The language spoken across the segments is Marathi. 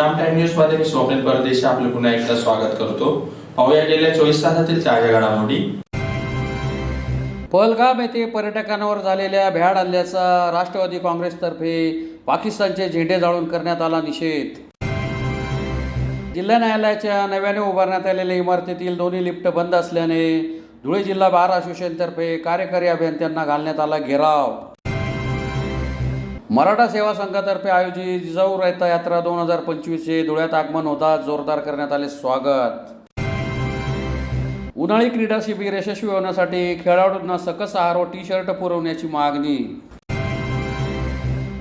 प्राईम टाइम न्यूज मध्ये मी स्वप्नील परदेशी आपले पुन्हा एकदा स्वागत करतो। पाहूया गेल्या 24 तासातील ताज्या घडामोडी। पहलगाम येथे पर्यटकांवर झालेल्या भ्याड हल्ल्याचा राष्ट्रवादी काँग्रेसतर्फे पाकिस्तानचे झेंडे जाळून करण्यात आला निषेध। जिल्हा न्यायालयाच्या नव्याने उभारण्यात आलेल्या इमारतीतील दोन्ही लिफ्ट बंद असल्याने धुळे जिल्हा बार असोसिएशनतर्फे कार्यकारी अभियंत्यांना घालण्यात आला घेराव। मराठा सेवा संघातर्फे आयोजित जिजाऊ रयता यात्रा 2025 चे धुळ्यात आगमन होताच जोरदार करण्यात आले स्वागत। उन्हाळी क्रीडा शिबिर यशस्वी होण्यासाठी खेळाडूंना सकस आहार व टी शर्ट पुरवण्याची मागणी।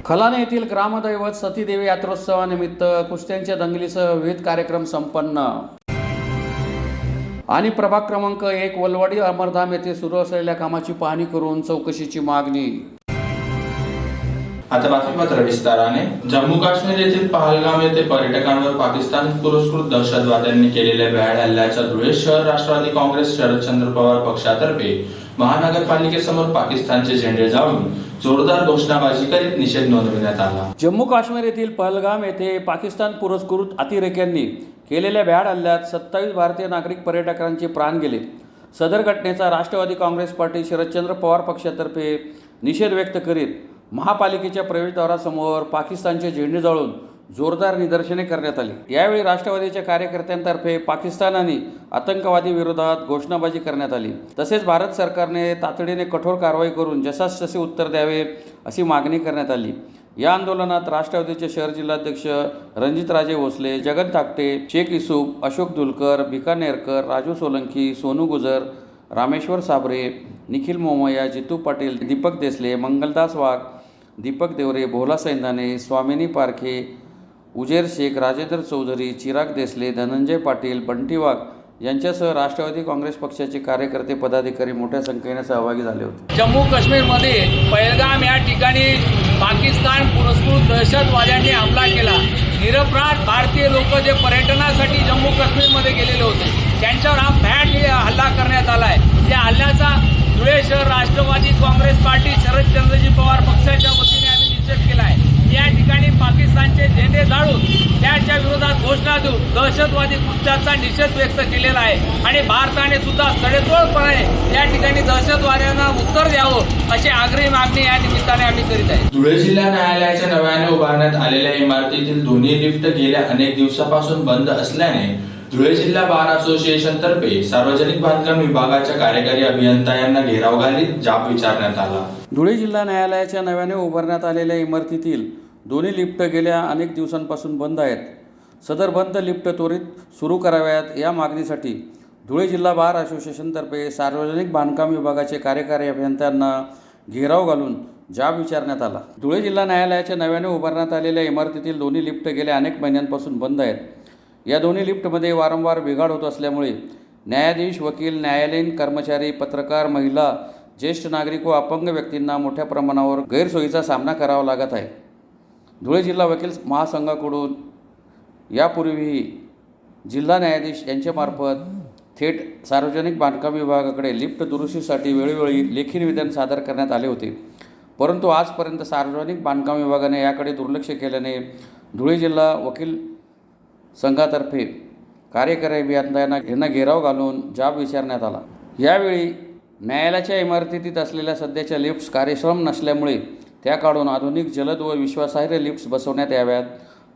खलाने येथील ग्रामदैवत सतीदेवी यात्रोत्सवानिमित्त कुस्त्यांच्या दंगलीसह विविध कार्यक्रम संपन्न। आणि प्रभाग क्रमांक 1 वलवाडी अमरधाम येथे सुरू असलेल्या कामाची पाहणी करून चौकशीची मागणी। आता बातमीपत्र विस्ताराने। जम्मू काश्मीर येथील पहलगाम येथे पर्यटकांवर पाकिस्तान पुरस्कृत दहशतवाद्यांनी केलेल्या भ्याड हल्ल्याचा धुळे शहर राष्ट्रवादी काँग्रेस शरदचंद्र पवार पक्षातर्फे महानगरपालिकेसमोर पाकिस्तानचे झेंडे जाळून जोरदार घोषणाबाजी करीत निषेध नोंदविण्यात आला। जम्मू काश्मीर येथील पहलगाम येथे पाकिस्तान पुरस्कृत अतिरेक्यांनी केलेल्या भ्याड हल्ल्यात 27 भारतीय नागरिक पर्यटकांचे प्राण गेले। सदर घटनेचा राष्ट्रवादी काँग्रेस पार्टी शरदचंद्र पवार पक्षातर्फे निषेध व्यक्त करीत महापालिकेच्या प्रवेशद्वारासमोर पाकिस्तानचे झेंडे जाळून जोरदार निदर्शने करण्यात आली। यावेळी राष्ट्रवादीच्या कार्यकर्त्यांतर्फे पाकिस्तान आणि आतंकवादी विरोधात घोषणाबाजी करण्यात आली। तसेच भारत सरकारने तातडीने कठोर कारवाई करून जसास तसे उत्तर द्यावे अशी मागणी करण्यात आली। या आंदोलनात राष्ट्रवादीचे शहर जिल्हाध्यक्ष रणजितराजे भोसले, जगन ताकटे, शेख युसूफ, अशोक दुलकर, बिकानेरकर, राजू सोलंकी, सोनू गुजर, रामेश्वर साबरे, निखिल मोमया, जितू पाटील, दीपक देसले, मंगलदास वाघ, दीपक देवरे, भोला सैंदाने, स्वामिनी पारखे, उजेर शेख, राजेंद्र चौधरी, चिराग देसले, धनंजय पाटील, बंटी वाघ यांच्यासह राष्ट्रवादी काँग्रेस पक्षाचे कार्यकर्ते पदाधिकारी मोठ्या संख्येने सहभागी झाले होते। जम्मू काश्मीरमध्ये पहलगाम या ठिकाणी पाकिस्तान पुरस्कृत दहशतवाद्यांनी हमला केला। निरपराध भारतीय लोक जे पर्यटनासाठी जम्मू काश्मीरमध्ये गेलेले होते त्यांच्यावर हा भ्याड हल्ला करण्यात आला आहे। त्या हल्ल्याचा धुळे शहर राष्ट्रवादी काँग्रेस पार्टी शरदचंद्रजी पवार पक्षाच्या वतीने आम्ही निषेध केला आहे। या ठिकाणी पाकिस्तानचे झेंडे जाळून त्याच्या विरोधात घोषणा देऊन दहशतवादी कृत्याचा निषेध व्यक्त केलेला आहे आणि भारताने सुद्धा सडेतोडपणे या ठिकाणी दहशतवाद्यांना उत्तर द्यावं अशी आग्रही मागणी या निमित्ताने आम्ही करीत आहे। धुळे जिल्हा न्यायालयाच्या नव्याने उभारण्यात आलेल्या इमारतीतील दोन्ही लिफ्ट गेल्या अनेक दिवसापासून बंद असल्याने धुळे जिल्हा बार असोसिएशन तर्फे सार्वजनिक बांधकाम विभागाच्या कार्यकारी अभियंता यांना घेराव घालीत जाब विचारण्यात आला। धुळे जिल्हा न्यायालयाच्या नव्याने उभारण्यात आलेल्या इमारतीतील दोन्ही लिफ्ट गेल्या अनेक दिवसांपासून बंद आहेत। सदर बंद लिफ्ट त्वरित सुरू कराव्यात या मागणीसाठी धुळे जिल्हा बार असोसिएशनतर्फे सार्वजनिक बांधकाम विभागाचे कार्यकारी अभियंत्यांना घेराव घालून जाब विचारण्यात आला। धुळे जिल्हा न्यायालयाच्या नव्याने उभारण्यात आलेल्या इमारतीतील दोन्ही लिफ्ट गेल्या अनेक महिन्यांपासून बंद आहेत। या दोन्ही लिफ्टमध्ये वारंवार बिघाड होत असल्यामुळे न्यायाधीश, वकील, न्यायालयीन कर्मचारी, पत्रकार, महिला, ज्येष्ठ नागरिक व अपंग व्यक्तींना मोठ्या प्रमाणावर गैरसोयीचा सामना करावा लागत आहे। धुळे जिल्हा वकील महासंघाकडून यापूर्वीही जिल्हा न्यायाधीश यांच्यामार्फत थेट सार्वजनिक बांधकाम विभागाकडे लिफ्ट दुरुस्तीसाठी वेळोवेळी लेखी निवेदन सादर करण्यात आले होते, परंतु आजपर्यंत सार्वजनिक बांधकाम विभागाने याकडे दुर्लक्ष केल्याने धुळे जिल्हा वकील संघातर्फे कार्यकारी अभियंत्यांना घेराव घालून जाब विचारण्यात आला। यावेळी न्यायालयाच्या इमारतीत असलेल्या सध्याच्या लिफ्ट्स कार्यक्षम नसल्यामुळे त्या काढून आधुनिक, जलद व विश्वासार्ह लिफ्ट्स बसवण्यात याव्यात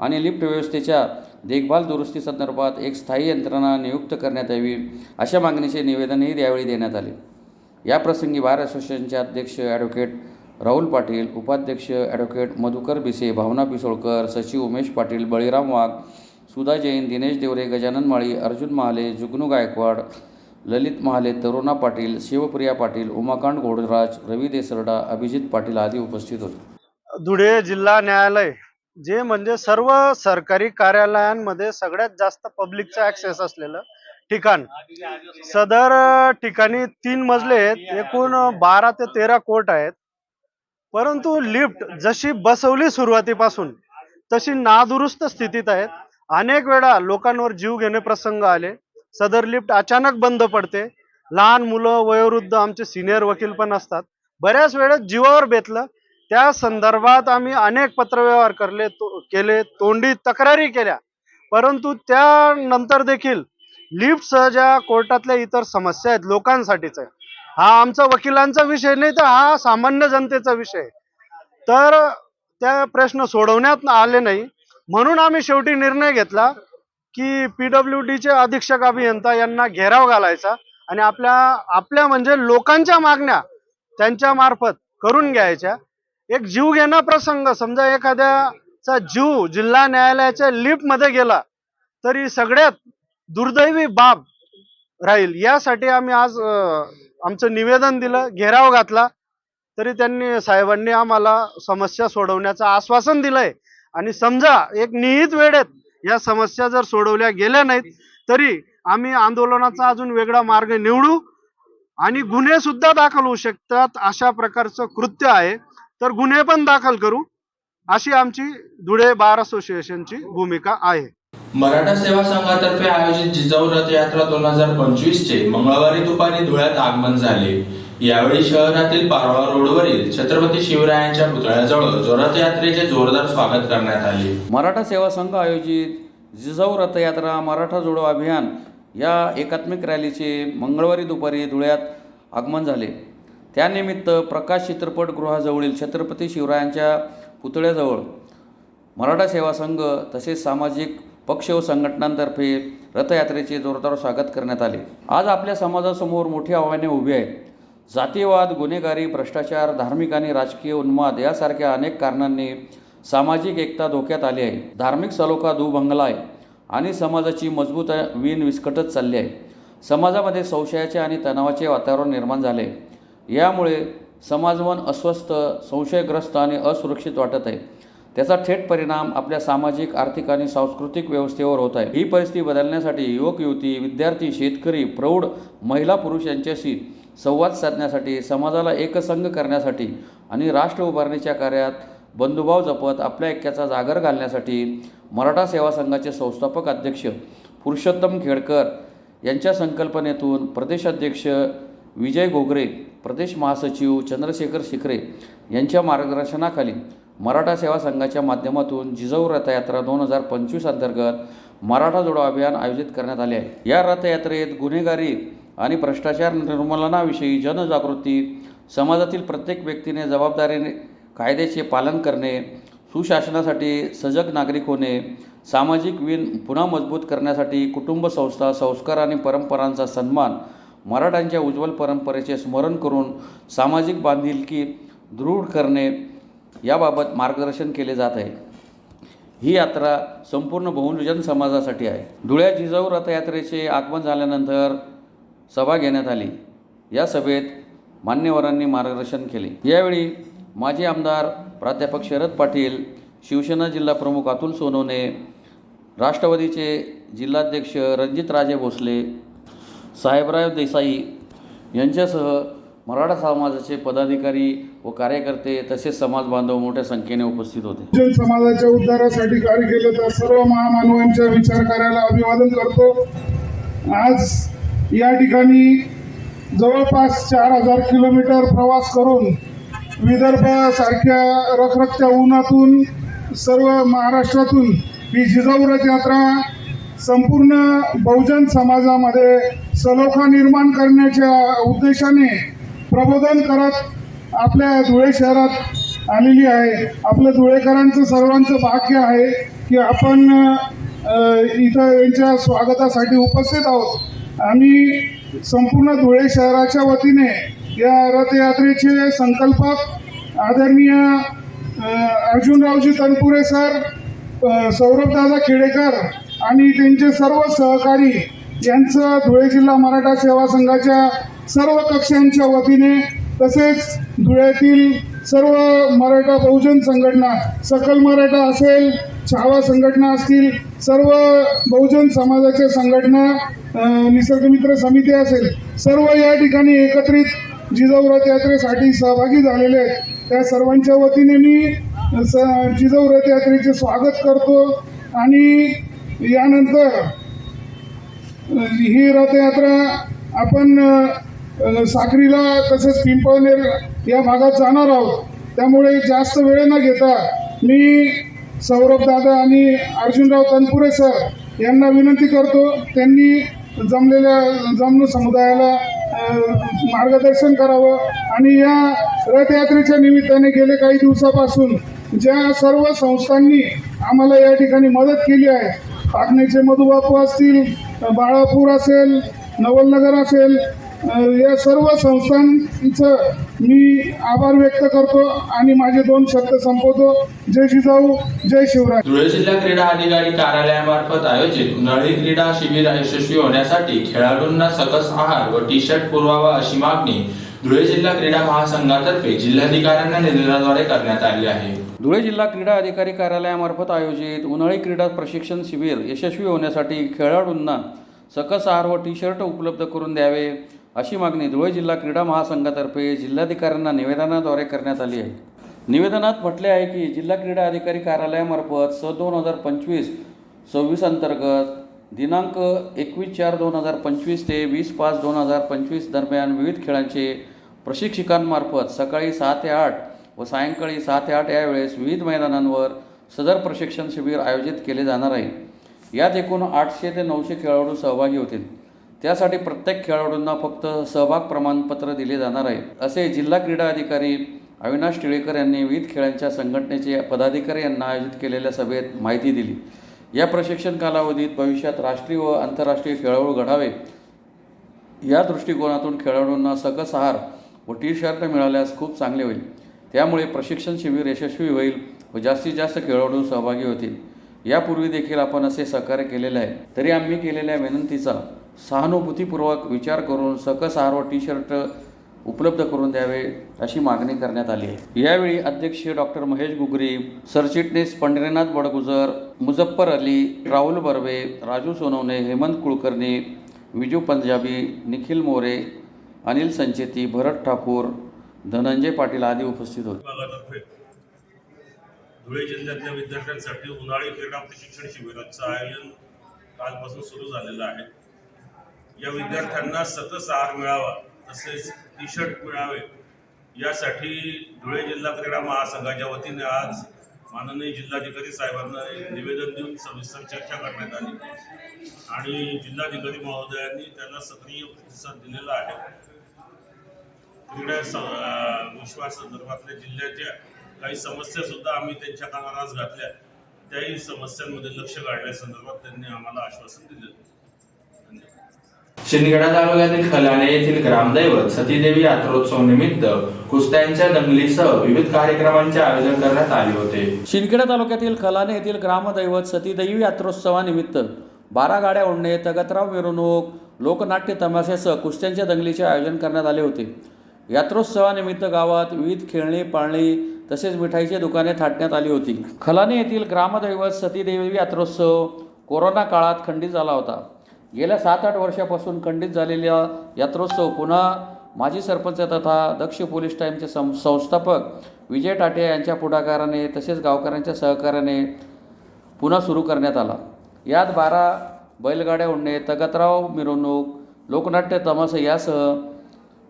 आणि लिफ्ट व्यवस्थेच्या देखभाल दुरुस्ती संदर्भात एक स्थायी यंत्रणा नियुक्त करण्यात यावी अशा मागणीचे निवेदनही यावेळी देण्यात आले। याप्रसंगी बार असोसिएशनचे अध्यक्ष ॲडव्होकेट राहुल पाटील, उपाध्यक्ष ॲडव्होकेट मधुकर बिसे, भावना पिसोळकर, सचिव उमेश पाटील, बळीराम वाघ, सुधा जैन, दिनेश देवरे, गजानन माळी, अर्जुन महाले, जुगनू गायकवाड, ललित महाले, तरुणा पाटील, शिवप्रिया पाटील, उमाकांत घोडराज, रवी देसरडा, अभिजित पाटील आदी उपस्थित होते। धुळे जिल्हा न्यायालय जे म्हणजे सर्व सरकारी कार्यालयांमध्ये सगळ्यात जास्त पब्लिकचा ऍक्सेस असलेलं ठिकाण। सदर ठिकाणी 3 मजले आहेत, एकूण 12 ते 13 कोर्ट आहेत, परंतु लिफ्ट जशी बसवली सुरुवातीपासून तशी नादुरुस्त स्थितीत आहेत। अनेक वेळा लोकांवर जीव घेणे प्रसंग आले। सदर लिफ्ट अचानक बंद पडते, लहान मुलं, वयोवृद्ध, आमचे सिनियर वकील पण असतात, बऱ्याच वेळेस जीवावर बेतलं। त्या संदर्भात आम्ही अनेक पत्रव्यवहार केले, तोंडी तक्रारी केल्या, परंतु त्यानंतर देखील लिफ्टसह ज्या कोर्टातल्या इतर समस्या आहेत लोकांसाठीच आहे, हा आमचा वकिलांचा विषय नाही, तर हा सामान्य जनतेचा विषय आहे. तर त्या प्रश्न सोडवण्यात आले नाही, म्हणून आम्ही शेवटी निर्णय घेतला की PWDचे अधीक्षक अभियंता यांना घेराव घालायचा आणि आपल्या म्हणजे लोकांच्या मागण्या त्यांच्या मार्फत करून घ्यायच्या. एक जीवघेणा प्रसंग, समजा एखाद्याचा जीव जिल्हा न्यायालयाच्या लिफ्टमध्ये गेला तरी सगळ्यात दुर्दैवी बाब राहील, यासाठी आम्ही आज आमचं निवेदन दिलं, घेराव घातला. तरी साहेबांनी आम्हाला समस्या सोडवण्याचं आश्वासन दिलंय आणि समजा एक निहित वेळेत या समस्या जर सोडवल्या गेल्या नाहीत तरी आम्ही आंदोलनाचा अजून वेगळा मार्ग निवडू आणि गुन्हे सुद्धा दाखल होऊ शकतात. अशा प्रकारचं कृत्य आहे तर गुन्हे पण दाखल करू, अशी आमची धुळे बार असोसिएशनची भूमिका आहे. मराठा सेवा संघातर्फे आयोजित जिजाऊ रथयात्रा 2025 चे मंगळवारी दुपारी धुळ्यात आगमन झाले. यावेळी शहरातील पारोळा रोडवरील छत्रपती शिवरायांच्या पुतळ्याजवळ रथयात्रेचे जोरदार स्वागत करण्यात आले. मराठा सेवा संघ आयोजित जिजाऊ रथयात्रा मराठा जोडो अभियान या एकात्मिक रॅलीचे मंगळवारी दुपारी धुळ्यात आगमन झाले. त्यानिमित्त प्रकाश चित्रपटगृहाजवळील छत्रपती शिवरायांच्या पुतळ्याजवळ मराठा सेवा संघ तसेच सामाजिक पक्ष व संघटनांतर्फे रथयात्रेचे जोरदार स्वागत करण्यात आले. आज आपल्या समाजासमोर मोठी आव्हाने उभी आहेत. जातीयवाद, गुन्हेगारी, भ्रष्टाचार, धार्मिक आणि राजकीय उन्माद यासारख्या अनेक कारणांनी सामाजिक एकता धोक्यात आली आहे. धार्मिक सलोखा दुभंगला आहे आणि समाजाची मजबूत वीण विस्कटत चालली आहे. समाजामध्ये संशयाचे आणि तणावाचे वातावरण निर्माण झाले. यामुळे समाजमन अस्वस्थ, संशयग्रस्त आणि असुरक्षित वाटत आहे. त्याचा थेट परिणाम आपल्या सामाजिक, आर्थिक आणि सांस्कृतिक व्यवस्थेवर होत आहे. ही परिस्थिती बदलण्यासाठी युवक, युवती, विद्यार्थी, शेतकरी, प्रौढ, महिला, पुरुष यांच्याशी संवाद साधण्यासाठी, समाजाला एकसंघ करण्यासाठी आणि राष्ट्र उभारणीच्या कार्यात बंधुभाव जपत आपल्या ऐक्याचा जागर घालण्यासाठी मराठा सेवा संघाचे संस्थापक अध्यक्ष पुरुषोत्तम खेडकर यांच्या संकल्पनेतून प्रदेशाध्यक्ष विजय घोगरे, प्रदेश महासचिव चंद्रशेखर शिखरे यांच्या मार्गदर्शनाखाली मराठा सेवा संघाच्या माध्यमातून जिजाऊ रथयात्रा 2025 अंतर्गत मराठा जोडो अभियान आयोजित करण्यात आले आहे. या रथयात्रेत गुन्हेगारी आणि भ्रष्टाचार निर्मूलनाविषयी जनजागृती, समाजातील प्रत्येक व्यक्तीने जबाबदारीने कायद्याचे पालन करणे, सुशासनासाठी सजग नागरिक होणे, सामाजिक वीण पुन्हा मजबूत करण्यासाठी कुटुंब संस्था, संस्कार आणि परंपरांचा सन्मान, मराठ्यांच्या उज्ज्वल परंपरेचे स्मरण करून सामाजिक बांधिलकी दृढ करणे याबाबत मार्गदर्शन केले जात आहे. ही यात्रा संपूर्ण बहुजन समाजासाठी आहे. धुळ्यात जिजाऊ रथयात्रेचे आगमन झाल्यानंतर सभा घेण्यात आली. या सभेत मान्यवरांनी मार्गदर्शन केले. यावेळी माजी आमदार प्राध्यापक शरद पाटील, शिवसेना जिल्हा प्रमुख अतुल सोनवणे, राष्ट्रवादीचे जिल्हाध्यक्ष रणजितराजे भोसले, साहेबराव देसाई यांच्यासह मराठा समाजाचे पदाधिकारी व कार्यकर्ते तसेच समाज बांधव मोठ्या संख्येने उपस्थित होते. समाजाच्या उद्धारासाठी कार्य केलं तर सर्व महामानवांच्या विचार कार्याला अभिवादन करतो. आज या ठिकाणी जवळपास 4000 किलोमीटर प्रवास करून विदर्भ सारख्या रखरखत्या उन्हातून सर्व महाराष्ट्रातून ही जिजाऊ रथ यात्रा संपूर्ण बहुजन समाजामध्ये सलोखा निर्माण करण्याच्या उद्देशाने प्रबोधन करत आपल्या धुळे शहरात आलेली आहे. आपल्या धुळेकरांचं सर्वांचं भाग्य आहे की आपण इथं यांच्या स्वागतासाठी उपस्थित आहोत. आम्ही संपूर्ण धुळे शहराच्या वतीने या रथयात्रेचे संकल्पक आदरणीय अर्जुनरावजी तनपुरे सर, सौरभदादा खेडेकर आणि त्यांचे सर्व सहकारी यांचं धुळे जिल्हा मराठा सेवा संघाच्या सर्व कक्षांच्या वतीने तसेच धुळ्यातील सर्व मराठा बहुजन संघटना, सकल मराठा असेल, छावा संघटना असतील, सर्व बहुजन समाजाच्या संघटना, निसर्गमित्र समिती असेल, सर्व या ठिकाणी एकत्रित जिजाऊ रथ यात्रेसाठी सहभागी झालेले आहेत. त्या सर्वांच्या वतीने मी जिजाऊ रथ यात्रेचे स्वागत करतो आणि यानंतर ही रथयात्रा आपण साक्रीला तसेच पिंपळनेर या भागात जाणार आहोत. त्यामुळे जास्त वेळ न घेता मी सौरभ दादा आणि अर्जुनराव तनपुरे सर यांना विनंती करतो त्यांनी जमणू समुदायाला मार्गदर्शन करावं आणि या रथयात्रेच्या निमित्ताने गेले काही दिवसापासून ज्या सर्व संस्थांनी आम्हाला या ठिकाणी मदत केली आहे, पाटण्याचे मधुबापू असतील, बाळापूर असेल, नवलनगर असेल, या सर्व संस्थांचं मी आभार व्यक्त करतो आणि माझे 2 शब्द संपवतो. जय जिजाऊ, जय शिवराय. धुळे जिल्हा क्रीडा अधिकारी कार्यालयामार्फत आयोजित उन्हाळी क्रीडा शिबिर यशस्वी होण्यासाठी खेळाडूंना सकस आहार व टी शर्ट पुरवावा अशी मागणी धुळे जिल्हा क्रीडा महासंघातर्फे जिल्हाधिकाऱ्यांना निवेदनाद्वारे करण्यात आली आहे. धुळे जिल्हा क्रीडा अधिकारी कार्यालयामार्फत आयोजित उन्हाळी क्रीडा प्रशिक्षण शिबिर यशस्वी होण्यासाठी खेळाडूंना सकस आहार व टी शर्ट उपलब्ध करून द्यावे अशी मागणी धुळे जिल्हा क्रीडा महासंघातर्फे जिल्हाधिकाऱ्यांना निवेदनाद्वारे करण्यात आली आहे. निवेदनात म्हटले आहे की जिल्हा क्रीडा अधिकारी कार्यालयामार्फत 2025-26 अंतर्गत दिनांक 21/4/2025 ते 20/5/2025 दरम्यान विविध खेळांचे प्रशिक्षकांमार्फत सकाळी 6 ते 8 व सायंकाळी 6 ते 8 या वेळेस विविध मैदानांवर सदर प्रशिक्षण शिबिर आयोजित केले जाणार आहे. यात एकूण 800 ते 900 खेळाडू सहभागी होतील. त्यासाठी प्रत्येक खेळाडूंना फक्त सहभाग प्रमाणपत्र दिले जाणार आहे, असे जिल्हा क्रीडा अधिकारी अविनाश टिळेकर यांनी विविध खेळांच्या संघटनेचे पदाधिकारी यांना आयोजित केलेल्या सभेत माहिती दिली. या प्रशिक्षण कालावधीत भविष्यात राष्ट्रीय व आंतरराष्ट्रीय खेळाडू घडावे या दृष्टिकोनातून खेळाडूंना सकस आहार व टी शर्ट मिळाल्यास खूप चांगले होईल. त्यामुळे प्रशिक्षण शिबिर यशस्वी होईल व जास्तीत जास्त खेळाडू सहभागी होतील. यापूर्वी देखील आपण असे सहकार्य केलेले आहे, तरी आम्ही केलेल्या विनंतीचा सहानुभूतीपूर्वक विचार करून सकस आहार व टी शर्ट उपलब्ध करून द्यावे अशी मागणी करण्यात आली आहे. यावेळी अध्यक्ष डॉक्टर महेश गुगरी, सरचिटणीस पंढरीनाथ बडगुजर, मुझफ्फर अली, राहुल बर्वे, राजू सोनवणे, हेमंत कुलकर्णी, विजू पंजाबी, निखिल मोरे, अनिल संचेती, भरत ठाकूर, धनंजय पाटील आदी उपस्थित होते. धुळे जिल्ह्यातल्या विद्यार्थ्यांसाठी उन्हाळी क्रीडा प्रशिक्षण शिबिराचं आयोजन कालपासून सुरू झालेलं आहे. या विद्यार्थ्यांना सकस आहार मिळावा तसेच टी शर्ट मिळावे यासाठी धुळे जिल्हा क्रीडा महासंघाच्या वतीने आज माननीय जिल्हाधिकारी साहेबांना निवेदन देऊन सविस्तर चर्चा करण्यात आली आणि जिल्हाधिकारी महोदयांनी त्याला सक्रिय प्रतिसाद दिलेला आहे. क्रीडा विश्वासंदर्भातल्या जिल्ह्याच्या काही समस्या सुद्धा आम्ही त्यांच्या कानावर घातल्या. त्याही समस्यांमध्ये लक्ष काढण्यासंदर्भात त्यांनी आम्हाला आश्वासन दिले. शिंदखेडा तालुक्यातील खलाणे येथील ग्रामदैवत सतीदेवी यात्रोत्सव निमित्त कुस्त्यांच्या दंगलीसह विविध कार्यक्रमांचे आयोजन करण्यात आले होते. शिंदखेडा तालुक्यातील खलाणे येथील ग्रामदैवत सतीदेवी यात्रोत्सवानिमित्त 12 गाड्या ओढणे, तगतराव मिरवणूक, लोकनाट्य तमाशासह कुस्त्यांच्या दंगलीचे आयोजन करण्यात आले होते. यात्रोत्सवानिमित्त गावात विविध खेळणी, पाळणी तसेच मिठाईची दुकाने थाटण्यात आली होती. खलाणे येथील ग्रामदैवत सतीदेवी यात्रोत्सव कोरोना काळात खंडित झाला होता. गेल्या 7-8 वर्षापासून खंडित झालेल्या यात्रोत्सव पुन्हा माजी सरपंच तथा दक्ष पोलीस टाईमचे संस्थापक विजय टाटे यांच्या पुढाकाराने तसेच गावकऱ्यांच्या सहकार्याने पुन्हा सुरू करण्यात आला. यात 12 बैलगाड्या ओढणे, तगतराव मिरवणूक, लोकनाट्य तमाशा यासह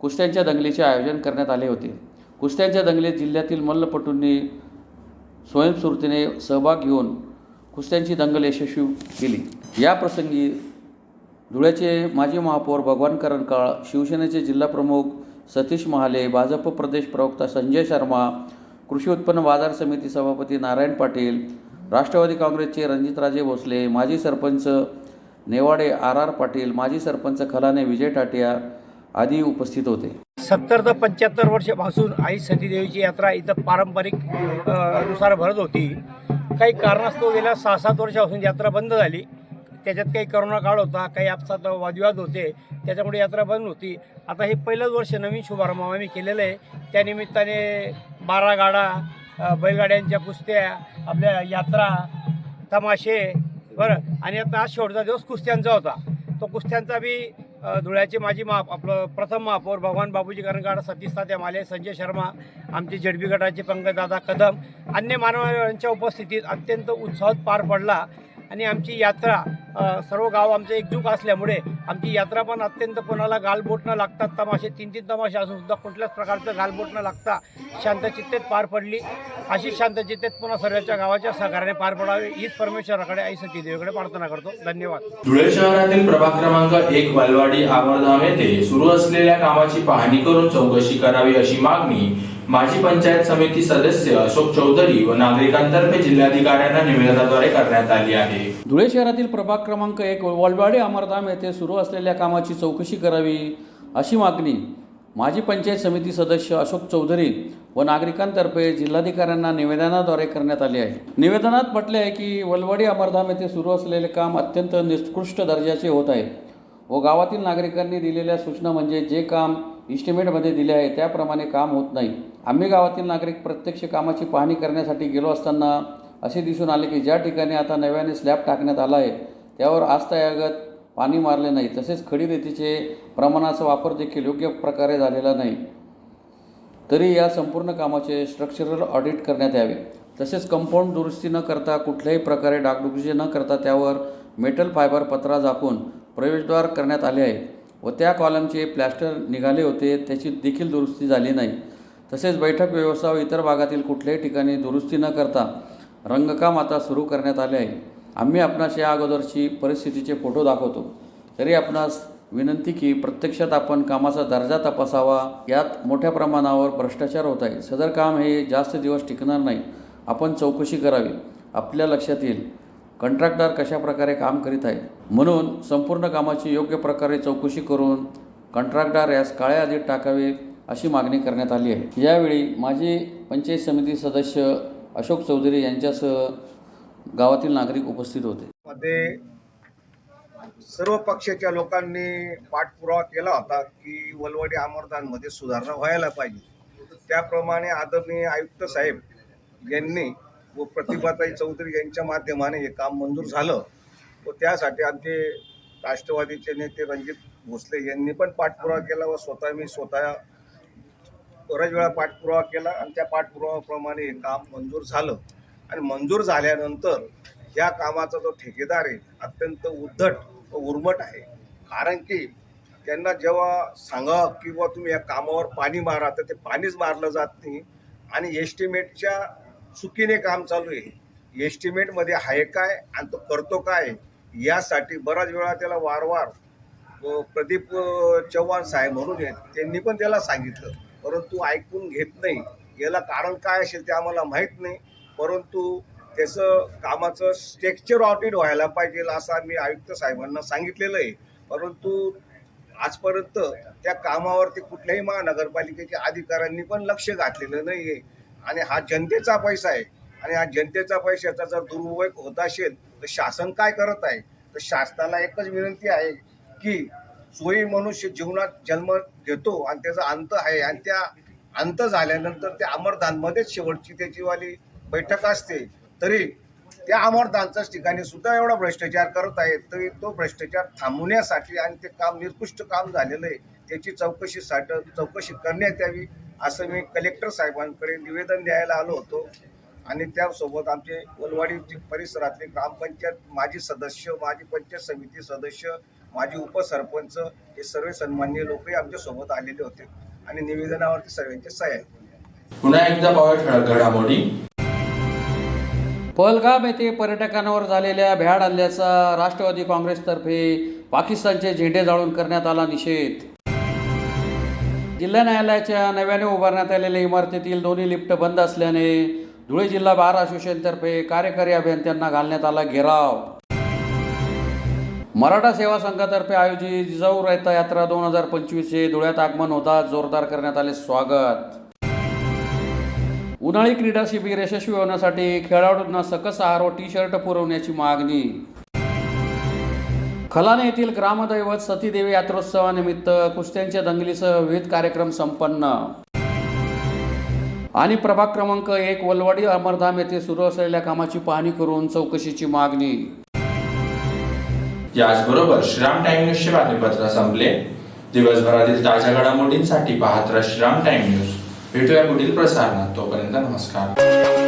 कुस्त्यांच्या दंगलीचे आयोजन करण्यात आले होते. कुस्त्यांच्या दंगलीत जिल्ह्यातील मल्लपटूंनी स्वयंस्फूर्तीने सहभाग घेऊन कुस्त्यांची दंगल यशस्वी केली. या प्रसंगी धुळ्याचे माजी महापौर भगवान करंकाळ, शिवसेनेचे जिल्हाप्रमुख सतीश महाले, भाजप प्रदेश प्रवक्ता संजय शर्मा, कृषी उत्पन्न बाजार समिती सभापती नारायण पाटील, राष्ट्रवादी काँग्रेसचे रणजितराजे भोसले, माजी सरपंच नेवाडे RR पाटील, माजी सरपंच खलाणे विजय टाटिया आदी उपस्थित होते. 70 ते 75 वर्षापासून आई सतीदेवीची यात्रा इथं पारंपरिक नुसार भरत होती. काही कारणास्तव गेल्या 6-7 वर्षापासून यात्रा बंद झाली. त्याच्यात काही करोना काळ होता, काही आपसात वादविवाद होते, त्याच्यामुळे यात्रा बंद होती. आता हे पहिलंच वर्ष नवीन शुभारंभ आम्ही केलेलं आहे. त्यानिमित्ताने 12 गाडा, बैलगाड्यांच्या कुस्त्या, आपल्या यात्रा, तमाशे बरं, आणि आता आज शेवटचा दिवस कुस्त्यांचा होता. तो कुस्त्यांचा बी धुळ्याचे माजी आपलं प्रथम महापौर भगवान बाबूजी करंकाळ, सतीश तात्या माले, संजय शर्मा, आमचे झेडपी गटाचे पंकजदादा कदम, अन्य मान्यवरांच्या उपस्थितीत अत्यंत उत्साहात पार पडला आणि आमची यात्रा सर्व गाव आमचं एकजूट असल्यामुळे आमची यात्रा पण अत्यंत कोणाला गालबोट न लागतात तमाशे 3-3 तमाशे असून सुद्धा कुठल्याच प्रकारचं गालबोट न लागता शांतचित्तेत पार पडली. अशी शांतचित्तेत पुन्हा सर्वच्या गावाच्या सहकार्याने पार पडावी हीच परमेश्वराकडे आई सती देवीकडे प्रार्थना करतो. धन्यवाद. धुळे शहरातील प्रभाग क्रमांक 1 वलवाडी आमरधाम येथे सुरू असलेल्या कामाची पाहणी करून चौकशी करावी अशी मागणी माजी पंचायत समिती सदस्य अशोक चौधरी व नागरिकांतर्फे जिल्हाधिकाऱ्यांना निवेदनाद्वारे करण्यात आली आहे. धुळे शहरातील प्रभाग क्रमांक 1 वलवाडी अमरधाम येथे सुरू असलेल्या कामाची चौकशी करावी अशी मागणी माजी पंचायत समिती सदस्य अशोक चौधरी व नागरिकांतर्फे जिल्हाधिकाऱ्यांना निवेदनाद्वारे करण्यात आली आहे. निवेदनात म्हटले आहे की वलवाडी अमरधाम येथे सुरू असलेले काम अत्यंत निकृष्ट दर्जाचे होत आहे व गावातील नागरिकांनी दिलेल्या सूचना म्हणजे जे काम इस्टिमेटमध्ये दिले आहे त्याप्रमाणे काम होत नाही. आम्ही गावातील नागरिक प्रत्यक्ष कामाची पाहणी करण्यासाठी गेलो असताना असे दिसून आले की ज्या ठिकाणी आता नव्याने स्लॅब टाकण्यात आला आहे त्यावर आजतागायत पाणी मारले नाही. तसेच खडी रेतीचे प्रमाणाचा वापर देखील योग्य प्रकारे झालेला नाही. तरी या संपूर्ण कामाचे स्ट्रक्चरल ऑडिट करण्यात यावे. तसेच कंपाऊंड दुरुस्ती न करता कुठल्याही प्रकारे डागडुजी न करता त्यावर मेटल फायबर पत्रा झाकून प्रवेशद्वार करण्यात आले आहे व त्या कॉलमचे प्लॅस्टर निघाले होते त्याची देखील दुरुस्ती झाली नाही. तसेच बैठक व्यवस्था व इतर भागातील कुठल्याही ठिकाणी दुरुस्ती न करता रंगकाम आता सुरू करण्यात आले आहे. आम्ही आपणास या अगोदरची परिस्थितीचे फोटो दाखवतो. तरी आपणास विनंती की प्रत्यक्षात आपण कामाचा दर्जा तपासावा. यात मोठ्या प्रमाणावर भ्रष्टाचार होत आहे. सदर काम हे जास्त दिवस टिकणार नाही. आपण चौकशी करावी. आपल्या लक्षात येईल कंत्राटदार कशा प्रकारे काम करीत आहे. म्हणून संपूर्ण कामाची योग्य प्रकारे चौकशी करून कंत्राटदार यास काळ्या यादीत टाकावे अशी मागणी करण्यात आली आहे. यावेळी माजी पंचायत समिती सदस्य अशोक चौधरी यांच्यासह गावातील नागरिक उपस्थित होते. मध्ये सर्व पक्षाच्या लोकांनी पाठपुरावा केला होता की वलवाडी आमरधाममध्ये सुधारणा व्हायला पाहिजे. त्याप्रमाणे आदरणीय आयुक्त साहेब यांनी व प्रतिभाताई चौधरी यांच्या माध्यमाने हे काम मंजूर झालं व त्यासाठी आमचे राष्ट्रवादीचे नेते रणजित भोसले यांनी पण पाठपुरावा केला व मी स्वतः बऱ्याच वेळा पाठपुरावा केला आणि त्या पाठपुराव्याप्रमाणे हे काम मंजूर झालं. आणि मंजूर झाल्यानंतर या कामाचा जो ठेकेदार आहे अत्यंत उद्धट व उर्मट आहे. कारण की त्यांना जेव्हा सांगा की बुवा तुम्ही या कामावर पाणी मारा तर ते पाणीच मारलं जात नाही आणि एस्टिमेटच्या चुकीने काम चालू आहे. एस्टिमेटमध्ये आहे काय आणि तो करतो काय यासाठी बराच वेळा त्याला वारंवार प्रदीप चव्हाण साहेब म्हणून आहेत त्यांनी पण त्याला सांगितलं परंतु ऐकून घेत नाही. याला कारण काय असेल ते आम्हाला माहीत नाही. परंतु त्याचं कामाचं स्ट्रक्चर ऑडिट व्हायला पाहिजे असं आम्ही आयुक्त साहेबांना सांगितलेलं आहे. परंतु आजपर्यंत त्या कामावरती कुठल्याही महानगरपालिकेच्या अधिकाऱ्यांनी पण लक्ष घातलेलं नाही आहे. आणि हा जनतेचा पैसा आहे आणि हा जनतेचा पैशाचा जर दुरुपयोग होत असेल तर शासन काय करत आहे. तर शासनाला एकच विनंती आहे की सोयी मनुष्य जीवनात जन्म घेतो आणि त्याचा अंत आहे आणि त्या अंत झाल्यानंतर त्या अमरधाममध्येच शेवटची त्याचीवाली बैठक असते. तरी त्या अमरधामच्याच ठिकाणी सुद्धा एवढा भ्रष्टाचार करत आहे. तरी तो भ्रष्टाचार थांबवण्यासाठी आणि ते काम निकृष्ट काम झालेलं आहे त्याची चौकशी करण्यात यावी असं मी कलेक्टर साहेबांकडे निवेदन द्यायला आलो होतो. आणि त्यासोबत आमचे वलवाडी परिसरातले ग्रामपंचायत माजी सदस्य, माजी पंचायत समिती सदस्य, माजी उपसरपंच हे सर्व सन्माननीय लोकही आमच्यासोबत आलेले होते आणि निवेदनावरती सर्वांचे सह्या आहेत. पुन्हा एकदा पाहूया ठळक घडामोडी. पहलगाम येथे पर्यटकांवर झालेल्या भ्याड हल्ल्याचा राष्ट्रवादी काँग्रेसतर्फे पाकिस्तानचे झेंडे जाळून करण्यात आला निषेध. जिल्हा न्यायालयाच्या नव्याने उभारण्यात आलेल्या इमारतीतील दोन्ही लिफ्ट बंद असल्याने धुळे जिल्हा बार असोसिएशनतर्फे कार्यकारी अभियंत्यांना घालण्यात आला घेराव. मराठा सेवा संघातर्फे आयोजित जिजाऊ रयता यात्रा 2025चे धुळ्यात आगमन होताच जोरदार करण्यात आले स्वागत. उन्हाळी क्रीडा शिबिर यशस्वी होण्यासाठी खेळाडूंना सकस आहार व टी-शर्ट पुरवण्याची मागणी. खलाने येथील ग्रामदैवत सतीदेवी यात्रोत्सवानिमित्त कुस्त्यांच्या दंगलीसह विविध कार्यक्रम संपन्न. आणि प्रभाग क्रमांक 1 वलवाडी अमरधाम येथे सुरू असलेल्या कामाची पाहणी करून चौकशीची मागणी. याचबरोबर श्रीराम टाइम न्यूजचे बातमीपत्र संपले. दिवसभरातील ताज्या घडामोडींसाठी पाहत राहा श्रीराम टाइम न्यूज. भेटूया पुढील प्रसारणात. तोपर्यंत नमस्कार.